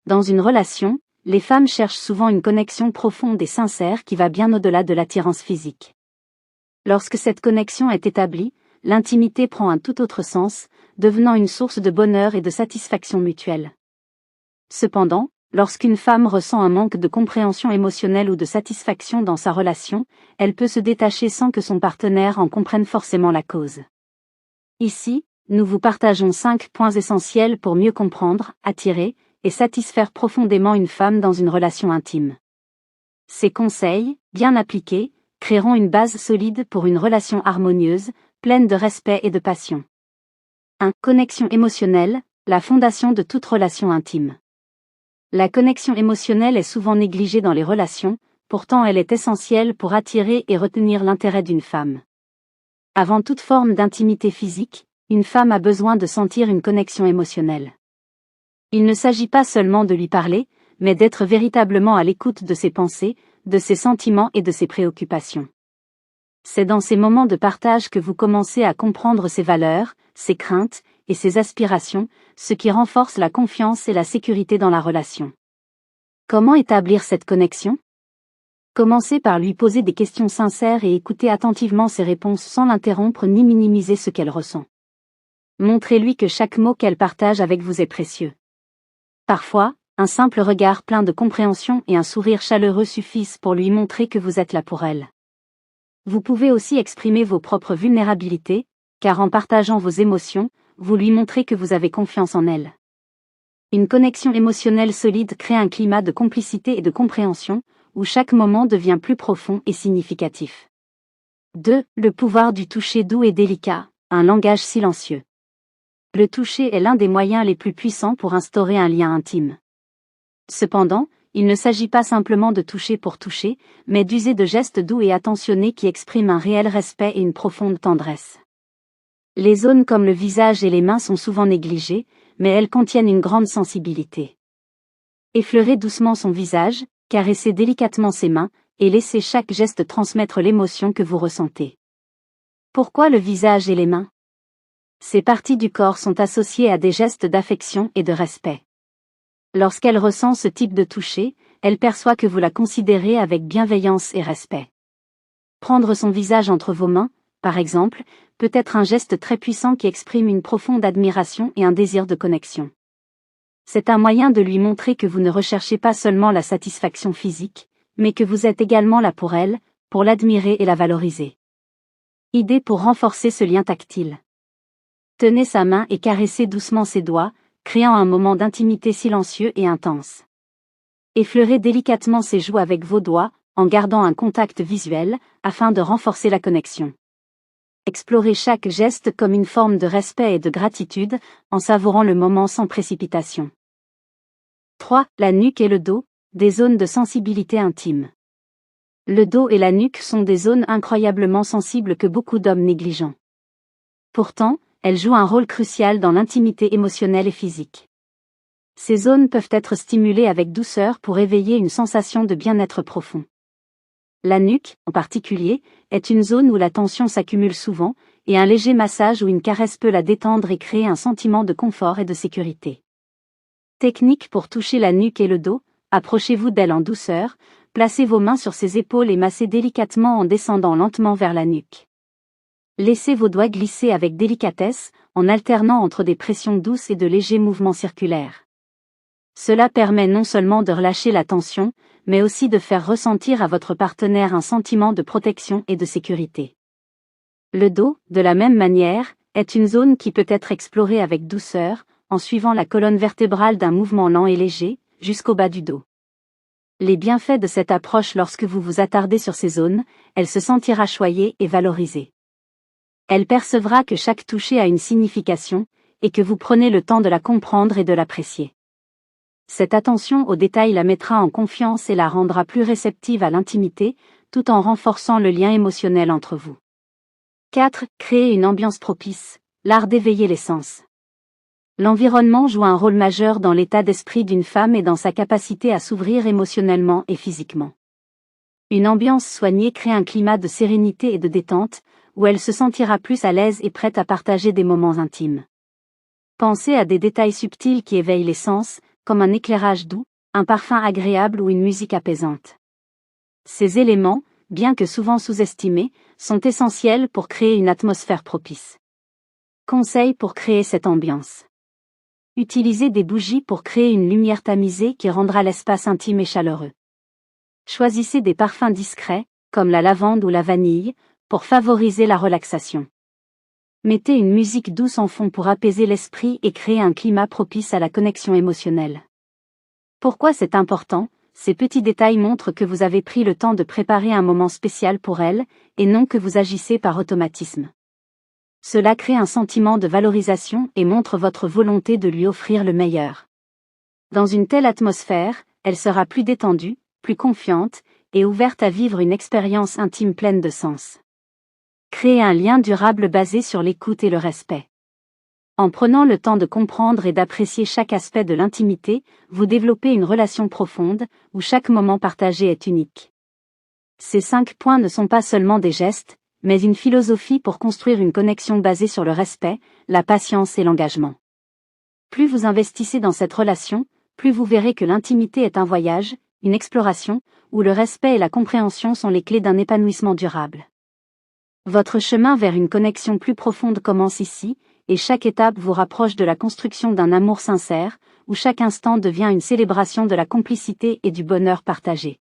Dans une relation, les femmes cherchent souvent une connexion profonde et sincère qui va bien au-delà de l'attirance physique. Lorsque cette connexion est établie, l'intimité prend un tout autre sens, devenant une source de bonheur et de satisfaction mutuelle. Cependant, lorsqu'une femme ressent un manque de compréhension émotionnelle ou de satisfaction dans sa relation, elle peut se détacher sans que son partenaire en comprenne forcément la cause. Ici, nous vous partageons 5 points essentiels pour mieux comprendre, attirer et satisfaire profondément une femme dans une relation intime. Ces conseils, bien appliqués, créeront une base solide pour une relation harmonieuse, pleine de respect et de passion. 1. Connexion émotionnelle, la fondation de toute relation intime. La connexion émotionnelle est souvent négligée dans les relations, pourtant elle est essentielle pour attirer et retenir l'intérêt d'une femme. Avant toute forme d'intimité physique, une femme a besoin de sentir une connexion émotionnelle. Il ne s'agit pas seulement de lui parler, mais d'être véritablement à l'écoute de ses pensées, de ses sentiments et de ses préoccupations. C'est dans ces moments de partage que vous commencez à comprendre ses valeurs, ses craintes et ses aspirations, ce qui renforce la confiance et la sécurité dans la relation. Comment établir cette connexion ? Commencez par lui poser des questions sincères et écoutez attentivement ses réponses sans l'interrompre ni minimiser ce qu'elle ressent. Montrez-lui que chaque mot qu'elle partage avec vous est précieux. Parfois, un simple regard plein de compréhension et un sourire chaleureux suffisent pour lui montrer que vous êtes là pour elle. Vous pouvez aussi exprimer vos propres vulnérabilités, car en partageant vos émotions, vous lui montrez que vous avez confiance en elle. Une connexion émotionnelle solide crée un climat de complicité et de compréhension, où chaque moment devient plus profond et significatif. 2. Le pouvoir du toucher doux et délicat, un langage silencieux. Le toucher est l'un des moyens les plus puissants pour instaurer un lien intime. Cependant, il ne s'agit pas simplement de toucher pour toucher, mais d'user de gestes doux et attentionnés qui expriment un réel respect et une profonde tendresse. Les zones comme le visage et les mains sont souvent négligées, mais elles contiennent une grande sensibilité. Effleurez doucement son visage, caressez délicatement ses mains, et laissez chaque geste transmettre l'émotion que vous ressentez. Pourquoi le visage et les mains ? Ces parties du corps sont associées à des gestes d'affection et de respect. Lorsqu'elle ressent ce type de toucher, elle perçoit que vous la considérez avec bienveillance et respect. Prendre son visage entre vos mains, par exemple, peut être un geste très puissant qui exprime une profonde admiration et un désir de connexion. C'est un moyen de lui montrer que vous ne recherchez pas seulement la satisfaction physique, mais que vous êtes également là pour elle, pour l'admirer et la valoriser. Idée pour renforcer ce lien tactile. Tenez sa main et caressez doucement ses doigts, créant un moment d'intimité silencieux et intense. Effleurez délicatement ses joues avec vos doigts, en gardant un contact visuel, afin de renforcer la connexion. Explorez chaque geste comme une forme de respect et de gratitude, en savourant le moment sans précipitation. 3. La nuque et le dos, des zones de sensibilité intime. Le dos et la nuque sont des zones incroyablement sensibles que beaucoup d'hommes négligent. Pourtant, elles jouent un rôle crucial dans l'intimité émotionnelle et physique. Ces zones peuvent être stimulées avec douceur pour éveiller une sensation de bien-être profond. La nuque, en particulier, est une zone où la tension s'accumule souvent, et un léger massage ou une caresse peut la détendre et créer un sentiment de confort et de sécurité. Technique pour toucher la nuque et le dos, approchez-vous d'elle en douceur, placez vos mains sur ses épaules et massez délicatement en descendant lentement vers la nuque. Laissez vos doigts glisser avec délicatesse, en alternant entre des pressions douces et de légers mouvements circulaires. Cela permet non seulement de relâcher la tension, mais aussi de faire ressentir à votre partenaire un sentiment de protection et de sécurité. Le dos, de la même manière, est une zone qui peut être explorée avec douceur, en suivant la colonne vertébrale d'un mouvement lent et léger, jusqu'au bas du dos. Les bienfaits de cette approche lorsque vous vous attardez sur ces zones, elle se sentira choyée et valorisée. Elle percevra que chaque toucher a une signification, et que vous prenez le temps de la comprendre et de l'apprécier. Cette attention aux détails la mettra en confiance et la rendra plus réceptive à l'intimité, tout en renforçant le lien émotionnel entre vous. 4. Créer une ambiance propice, l'art d'éveiller les sens. L'environnement joue un rôle majeur dans l'état d'esprit d'une femme et dans sa capacité à s'ouvrir émotionnellement et physiquement. Une ambiance soignée crée un climat de sérénité et de détente, où elle se sentira plus à l'aise et prête à partager des moments intimes. Pensez à des détails subtils qui éveillent les sens, comme un éclairage doux, un parfum agréable ou une musique apaisante. Ces éléments, bien que souvent sous-estimés, sont essentiels pour créer une atmosphère propice. Conseils pour créer cette ambiance. Utilisez des bougies pour créer une lumière tamisée qui rendra l'espace intime et chaleureux. Choisissez des parfums discrets, comme la lavande ou la vanille, pour favoriser la relaxation. Mettez une musique douce en fond pour apaiser l'esprit et créer un climat propice à la connexion émotionnelle. Pourquoi c'est important ? Ces petits détails montrent que vous avez pris le temps de préparer un moment spécial pour elle, et non que vous agissez par automatisme. Cela crée un sentiment de valorisation et montre votre volonté de lui offrir le meilleur. Dans une telle atmosphère, elle sera plus détendue, plus confiante, et ouverte à vivre une expérience intime pleine de sens. Créer un lien durable basé sur l'écoute et le respect. En prenant le temps de comprendre et d'apprécier chaque aspect de l'intimité, vous développez une relation profonde, où chaque moment partagé est unique. Ces 5 points ne sont pas seulement des gestes, mais une philosophie pour construire une connexion basée sur le respect, la patience et l'engagement. Plus vous investissez dans cette relation, plus vous verrez que l'intimité est un voyage, une exploration, où le respect et la compréhension sont les clés d'un épanouissement durable. Votre chemin vers une connexion plus profonde commence ici, et chaque étape vous rapproche de la construction d'un amour sincère, où chaque instant devient une célébration de la complicité et du bonheur partagé.